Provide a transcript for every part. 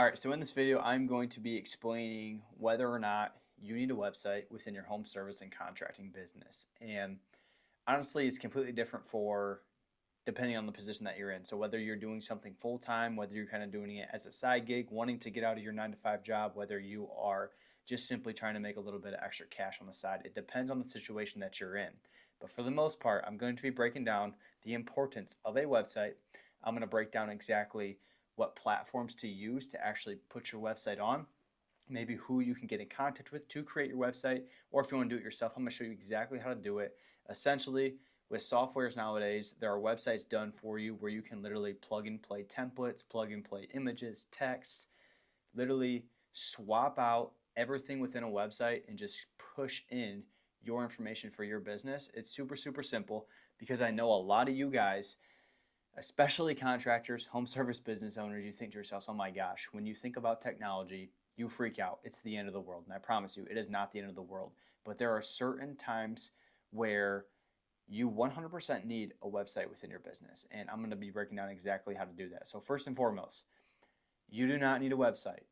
All right, so in this video, I'm going to be explaining whether or not you need a website within your home service and contracting business. And honestly, it's completely different for depending on the position that you're in. So whether you're doing something full time, whether you're kind of doing it as a side gig, wanting to get out of your 9 to 5 job, whether you are just simply trying to make a little bit of extra cash on the side, it depends on the situation that you're in. But for the most part, I'm going to be breaking down the importance of a website. I'm going to break down exactly what platforms to use to actually put your website on, maybe who you can get in contact with to create your website, or if you want to do it yourself, I'm going to show you exactly how to do it. Essentially, with softwares nowadays, there are websites done for you where you can literally plug and play templates, plug and play images, text, literally swap out everything within a website and just push in your information for your business. It's super, super simple because I know a lot of you guys, especially contractors, home service business owners, you think to yourselves, oh my gosh, when you think about technology, you freak out. It's the end of the world. And I promise you, it is not the end of the world. But there are certain times where you 100% need a website within your business. And I'm going to be breaking down exactly how to do that. So first and foremost, you do not need a website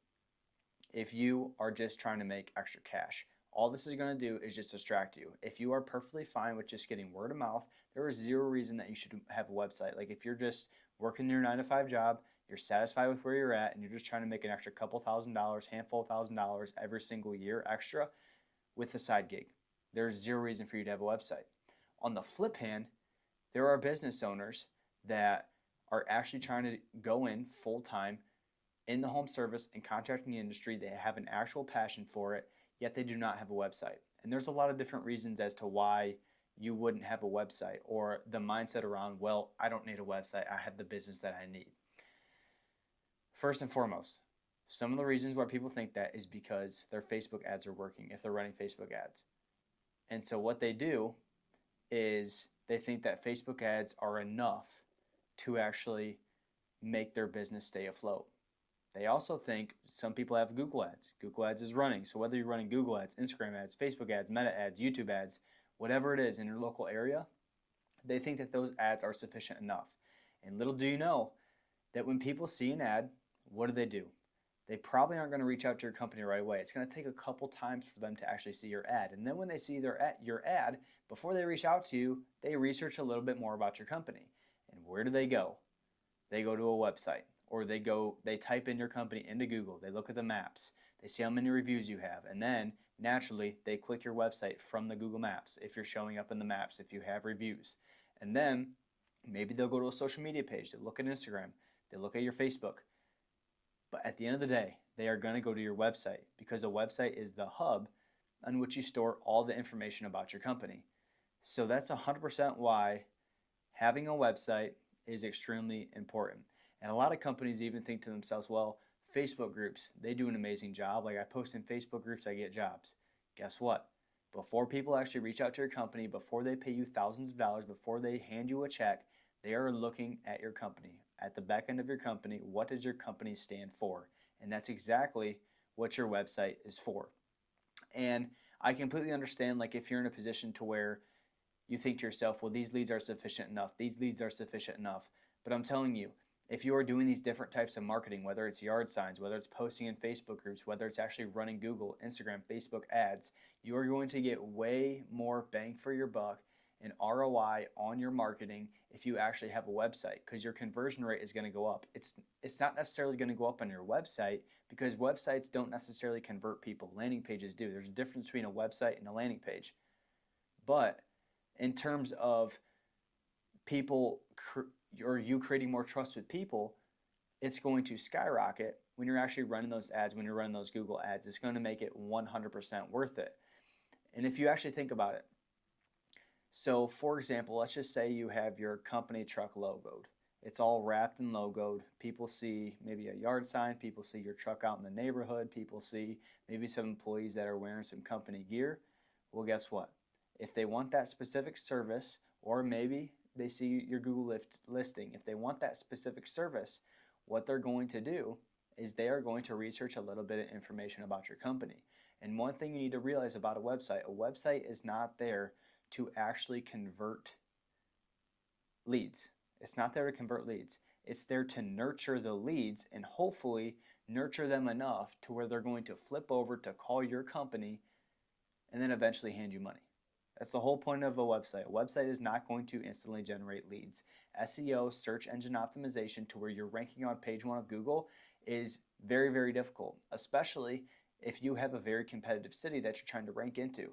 if you are just trying to make extra cash. All this is going to do is just distract you. If you are perfectly fine with just getting word of mouth, there is zero reason that you should have a website. Like if you're just working your 9 to 5 job, you're satisfied with where you're at, and you're just trying to make an extra couple $1,000s, handful of $1,000 every single year extra with a side gig, there's zero reason for you to have a website. On the flip hand, there are business owners that are actually trying to go in full time in the home service and contracting industry. They have an actual passion for it, yet they do not have a website. And there's a lot of different reasons as to why you wouldn't have a website, or the mindset around, well, I don't need a website, I have the business that I need. First and foremost, some of the reasons why people think that is because their Facebook ads are working if they're running Facebook ads. And so what they do is they think that Facebook ads are enough to actually make their business stay afloat. They also think some people have Google ads. Google ads is running. So whether you're running Google ads, Instagram ads, Facebook ads, Meta ads, YouTube ads, whatever it is in your local area, they think that those ads are sufficient enough. And little do you know that when people see an ad, what do? They probably aren't going to reach out to your company right away. It's going to take a couple times for them to actually see your ad. And then when they see your ad, before they reach out to you, they research a little bit more about your company. And where do? They go to a website, or they type in your company into Google. They look at the maps. They see how many reviews you have. And then naturally, they click your website from the Google Maps if you're showing up in the maps, if you have reviews. And then maybe they'll go to a social media page. They look at Instagram. They look at your Facebook. But at the end of the day, they are going to go to your website because the website is the hub on which you store all the information about your company. So that's 100% why having a website is extremely important. And a lot of companies even think to themselves, well, Facebook groups, they do an amazing job. Like I post in Facebook groups, I get jobs. Guess what? Before people actually reach out to your company, before they pay you thousands of dollars, before they hand you a check, they are looking at your company. At the back end of your company, what does your company stand for? And that's exactly what your website is for. And I completely understand, like if you're in a position to where you think to yourself, well, these leads are sufficient enough, these leads are sufficient enough. But I'm telling you, if you are doing these different types of marketing, whether it's yard signs, whether it's posting in Facebook groups, whether it's actually running Google, Instagram, Facebook ads, you are going to get way more bang for your buck and ROI on your marketing if you actually have a website, because your conversion rate is going to go up. It's not necessarily going to go up on your website because websites don't necessarily convert people. Landing pages do. There's a difference between a website and a landing page. But in terms of people or you creating more trust with people, it's going to skyrocket when you're actually running those ads, when you're running those Google ads. It's going to make it 100% worth it. And if you actually think about it, so for example, let's just say you have your company truck logoed. It's all wrapped and logoed. People see maybe a yard sign. People see your truck out in the neighborhood. People see maybe some employees that are wearing some company gear. Well, guess what? If they want that specific service, or maybe they see your Google listing, if they want that specific service, what they're going to do is they are going to research a little bit of information about your company. And one thing you need to realize about a website is not there to actually convert leads. It's not there to convert leads. It's there to nurture the leads and hopefully nurture them enough to where they're going to flip over to call your company and then eventually hand you money. That's the whole point of a website. A website is not going to instantly generate leads. SEO, search engine optimization, to where you're ranking on page 1 of Google is very, very difficult, especially if you have a very competitive city that you're trying to rank into.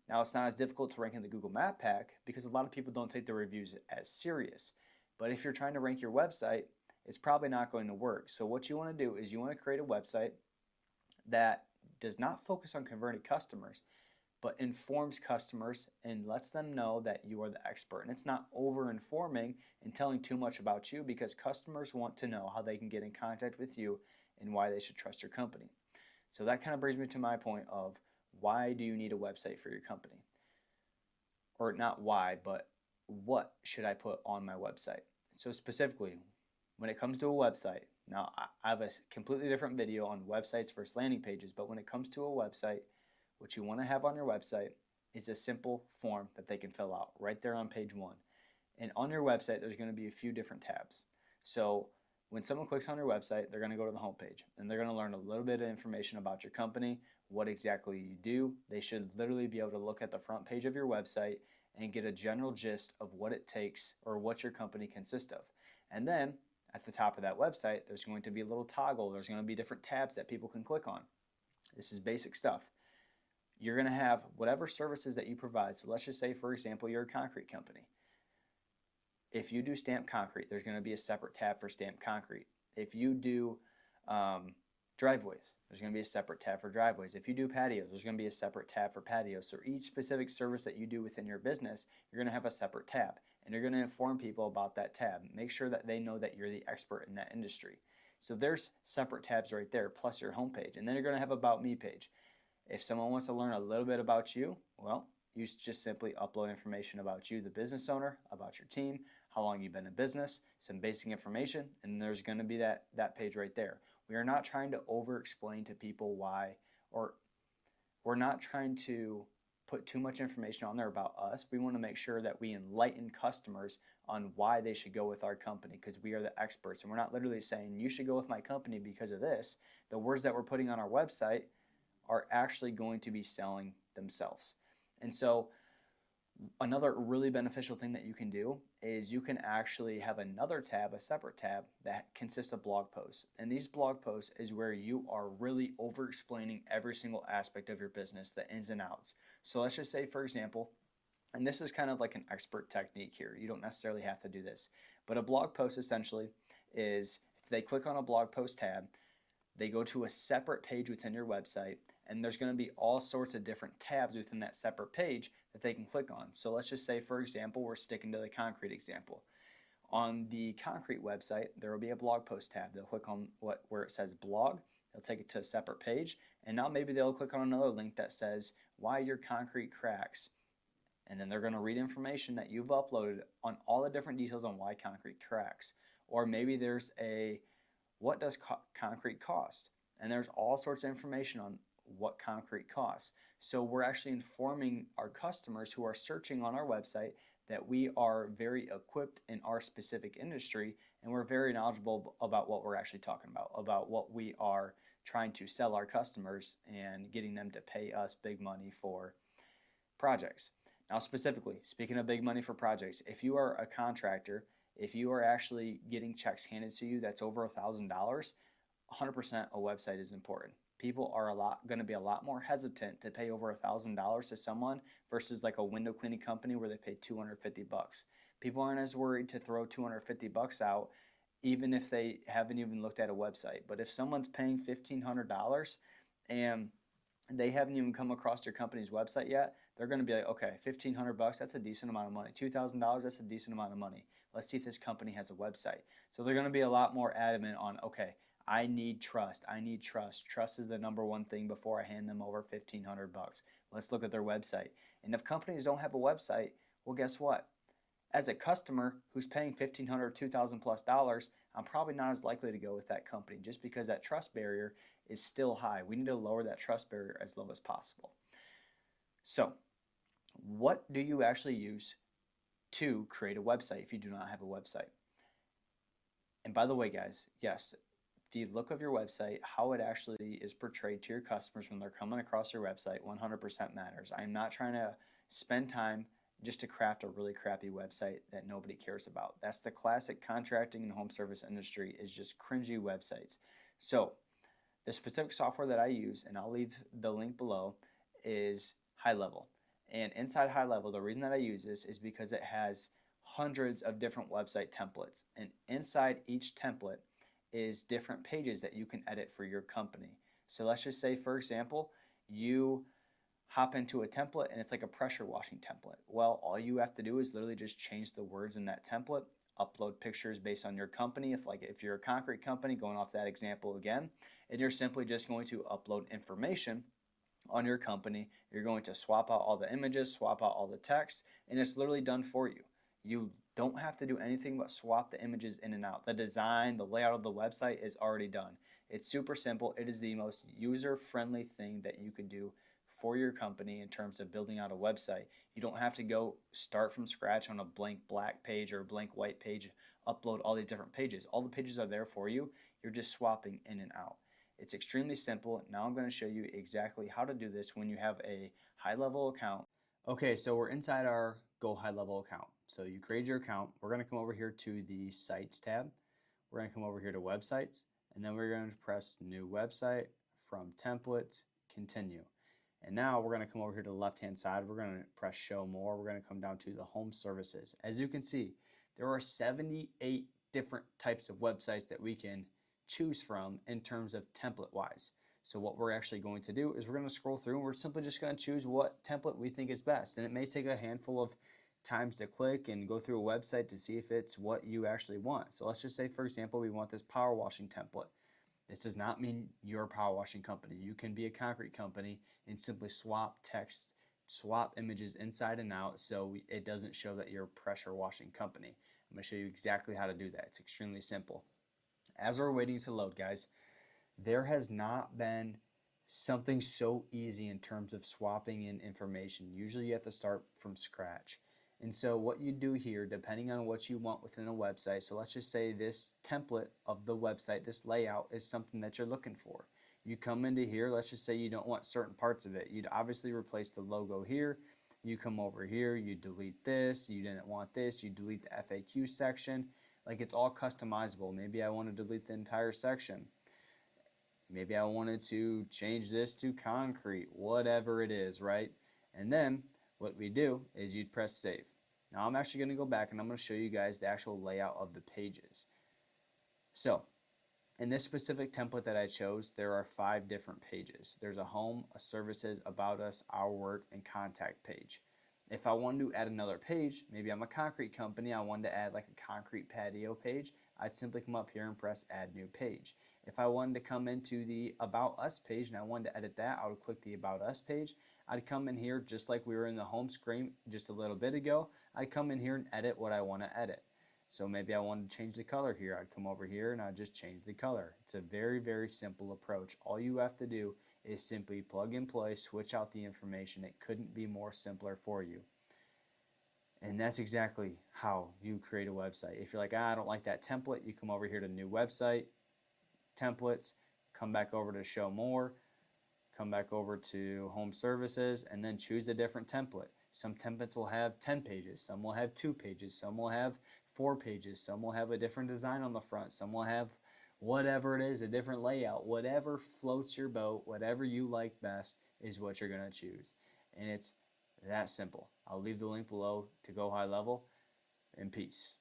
Now, it's not as difficult to rank in the Google Map Pack because a lot of people don't take the reviews as serious. But if you're trying to rank your website, it's probably not going to work. So what you want to do is you want to create a website that does not focus on converting customers, but informs customers and lets them know that you are the expert. And it's not over informing and telling too much about you, because customers want to know how they can get in contact with you and why they should trust your company. So that kind of brings me to my point of, why do you need a website for your company? Or not why, but what should I put on my website? So specifically, when it comes to a website, now I have a completely different video on websites versus landing pages, but when it comes to a website, what you want to have on your website is a simple form that they can fill out right there on page 1. And on your website, there's going to be a few different tabs. So when someone clicks on your website, they're going to go to the homepage and they're going to learn a little bit of information about your company, what exactly you do. They should literally be able to look at the front page of your website and get a general gist of what it takes or what your company consists of. And then at the top of that website, there's going to be a little toggle. There's going to be different tabs that people can click on. This is basic stuff. You're going to have whatever services that you provide. So let's just say, for example, you're a concrete company. If you do stamped concrete, there's going to be a separate tab for stamped concrete. If you do driveways, there's going to be a separate tab for driveways. If you do patios, there's going to be a separate tab for patios. So each specific service that you do within your business, you're going to have a separate tab, and you're going to inform people about that tab. Make sure that they know that you're the expert in that industry. So there's separate tabs right there, plus your homepage. And then you're going to have About Me page. If someone wants to learn a little bit about you, well, you just simply upload information about you, the business owner, about your team, how long you've been in business, some basic information, and there's going to be that page right there. We are not trying to over-explain to people why, or we're not trying to put too much information on there about us. We want to make sure that we enlighten customers on why they should go with our company, because we are the experts. And we're not literally saying you should go with my company because of this. The words that we're putting on our website are actually going to be selling themselves. And so another really beneficial thing that you can do is you can actually have another tab, a separate tab, that consists of blog posts. And these blog posts is where you are really over explaining every single aspect of your business, the ins and outs. So let's just say, for example, and this is kind of like an expert technique here, you don't necessarily have to do this, but a blog post essentially is, if they click on a blog post tab, they go to a separate page within your website, and there's going to be all sorts of different tabs within that separate page that they can click on. So let's just say, for example, we're sticking to the concrete example. On the concrete website, there will be a blog post tab. They'll click on where it says blog. They'll take it to a separate page, and now maybe they'll click on another link that says why your concrete cracks. And then they're going to read information that you've uploaded on all the different details on why concrete cracks. Or maybe there's a what does concrete cost? And there's all sorts of information on what concrete costs. So we're actually informing our customers who are searching on our website that we are very equipped in our specific industry, and we're very knowledgeable about what we're actually talking about what we are trying to sell our customers and getting them to pay us big money for projects. Now, specifically, speaking of big money for projects, if you are a contractor, if you are actually getting checks handed to you that's over $1,000, 100% a website is important. People are going to be a lot more hesitant to pay over $1,000 to someone versus like a window cleaning company where they pay $250. People aren't as worried to throw $250 out, even if they haven't even looked at a website. But if someone's paying $1,500 and they haven't even come across your company's website yet, they're going to be like, okay, $1,500, that's a decent amount of money. $2,000, that's a decent amount of money. Let's see if this company has a website. So they're going to be a lot more adamant on, okay, I need trust. I need trust. Trust is the number one thing before I hand them over $1,500. Let's look at their website. And if companies don't have a website, well, guess what? As a customer who's paying $1,500, $2,000 plus dollars, I'm probably not as likely to go with that company just because that trust barrier is still high. We need to lower that trust barrier as low as possible. So, what do you actually use to create a website if you do not have a website? And by the way, guys, yes, the look of your website, how it actually is portrayed to your customers when they're coming across your website, 100% matters. I'm not trying to spend time just to craft a really crappy website that nobody cares about. That's the classic contracting and home service industry, is just cringy websites. So the specific software that I use, and I'll leave the link below, is High Level. And inside High Level, the reason that I use this is because it has hundreds of different website templates. And inside each template is different pages that you can edit for your company. So let's just say, for example, you hop into a template and it's like a pressure washing template. Well, all you have to do is literally just change the words in that template, upload pictures based on your company. If you're a concrete company, going off that example again, and you're simply just going to upload information on your company. You're going to swap out all the images, swap out all the text, and it's literally done for you. You don't have to do anything but swap the images in and out. The design, the layout of the website is already done. It's super simple. It is the most user-friendly thing that you could do for your company in terms of building out a website. You don't have to go start from scratch on a blank black page or a blank white page, upload all these different pages. All the pages are there for you. You're just swapping in and out. It's extremely simple. Now I'm going to show you exactly how to do this when you have a High Level account. Okay, so we're inside our Go High Level account. So you create your account. We're going to come over here to the Sites tab. We're going to come over here to Websites, and then we're going to press New Website, from Templates, Continue. And now we're going to come over here to the left-hand side. We're going to press Show More. We're going to come down to the Home Services. As you can see, there are 78 different types of websites that we can choose from in terms of template wise. So what we're actually going to do is we're going to scroll through and we're simply just going to choose what template we think is best. And it may take a handful of times to click and go through a website to see if it's what you actually want. So let's just say, for example, we want this power washing template. This does not mean you're a power washing company. You can be a concrete company and simply swap text, swap images inside and out so it doesn't show that you're a pressure washing company. I'm going to show you exactly how to do that. It's extremely simple. As we're waiting to load, guys, there has not been something so easy in terms of swapping in information. Usually you have to start from scratch. And so what you do here, depending on what you want within a website, so let's just say this template of the website, this layout is something that you're looking for. You come into here, let's just say you don't want certain parts of it. You'd obviously replace the logo here. You come over here, you delete this, you didn't want this, you delete the FAQ section. Like, it's all customizable. Maybe I want to delete the entire section. Maybe I wanted to change this to concrete, whatever it is, right? And then what we do is you'd press save. Now I'm actually going to go back and I'm going to show you guys the actual layout of the pages. So in this specific template that I chose, there are 5 different pages. There's a home, a services, about us, our work, and contact page. If I wanted to add another page, maybe I'm a concrete company, I wanted to add like a concrete patio page, I'd simply come up here and press add new page. If I wanted to come into the about us page and I wanted to edit that, I would click the about us page. I'd come in here just like we were in the home screen just a little bit ago. I'd come in here and edit what I want to edit. So maybe I wanted to change the color here. I'd come over here and I'd just change the color. It's a very, very simple approach. All you have to do is simply plug and play, switch out the information. It couldn't be more simpler for you. And that's exactly how you create a website. If you're like, I don't like that template, you come over here to new website, templates, come back over to show more, come back over to home services, and then choose a different template. Some templates will have 10 pages, some will have 2 pages, some will have 4 pages, some will have a different design on the front, some will have whatever it is, a different layout. Whatever floats your boat, whatever you like best is what you're going to choose. And it's that simple. I'll leave the link below to Go High Level, and peace.